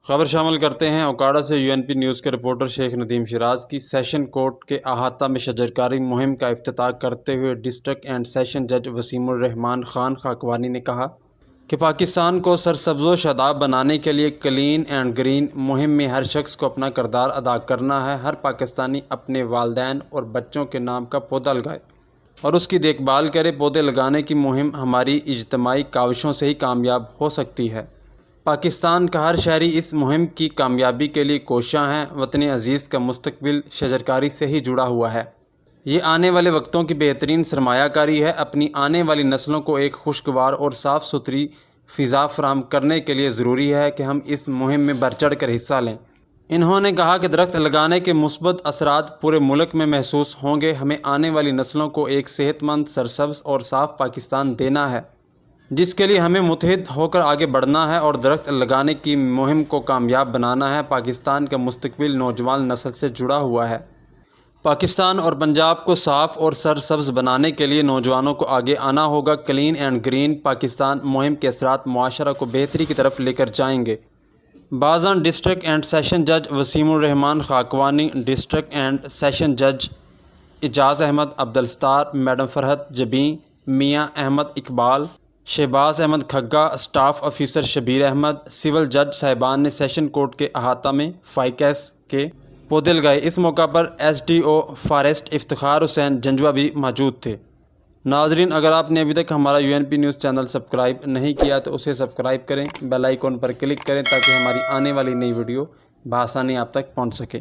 خبر شامل کرتے ہیں اوکاڑا سے UNP نیوز کے رپورٹر شیخ ندیم شیراز کی۔ سیشن کورٹ کے احاطہ میں شجرکاری مہم کا افتتاح کرتے ہوئے ڈسٹرکٹ اینڈ سیشن جج وسیم الرحمان خان خاکوانی نے کہا کہ پاکستان کو سرسبز و شاداب بنانے کے لیے کلین اینڈ گرین مہم میں ہر شخص کو اپنا کردار ادا کرنا ہے۔ ہر پاکستانی اپنے والدین اور بچوں کے نام کا پودا لگائے اور اس کی دیکھ بھال کرے۔ پودے لگانے کی مہم ہماری اجتماعی کاوشوں سے ہی کامیاب ہو سکتی ہے۔ پاکستان کا ہر شہری اس مہم کی کامیابی کے لیے کوشاں ہے۔ وطن عزیز کا مستقبل شجرکاری سے ہی جڑا ہوا ہے۔ یہ آنے والے وقتوں کی بہترین سرمایہ کاری ہے۔ اپنی آنے والی نسلوں کو ایک خوشگوار اور صاف ستھری فضا فراہم کرنے کے لیے ضروری ہے کہ ہم اس مہم میں بڑھ چڑھ کر حصہ لیں۔ انہوں نے کہا کہ درخت لگانے کے مثبت اثرات پورے ملک میں محسوس ہوں گے۔ ہمیں آنے والی نسلوں کو ایک صحت مند، سرسبز اور صاف پاکستان دینا ہے، جس کے لیے ہمیں متحد ہو کر آگے بڑھنا ہے اور درخت لگانے کی مہم کو کامیاب بنانا ہے۔ پاکستان کا مستقبل نوجوان نسل سے جڑا ہوا ہے۔ پاکستان اور پنجاب کو صاف اور سرسبز بنانے کے لیے نوجوانوں کو آگے آنا ہوگا۔ کلین اینڈ گرین پاکستان مہم کے اثرات معاشرہ کو بہتری کی طرف لے کر جائیں گے۔ بازان ڈسٹرکٹ اینڈ سیشن جج وسیم الرحمان خاکوانی، ڈسٹرکٹ اینڈ سیشن جج اعجاز احمد عبدالستار، میڈم فرحت جبیں، میاں Ahmad Iqbal, Shahbaz Ahmad کھگا، staff officer Shabbir Ahmad, civil جج صاحبان نے سیشن کورٹ کے احاطہ میں فائیکس کے پودے لگائے۔ اس موقع پر SDO فارسٹ افتخار حسین جنجوا بھی موجود تھے۔ ناظرین، اگر آپ نے ابھی تک ہمارا UNP نیوز چینل سبسکرائب نہیں کیا تو اسے سبسکرائب کریں، بیل آئیکن پر کلک کریں تاکہ ہماری آنے والی نئی ویڈیو بآسانی آپ تک پہنچ سکے۔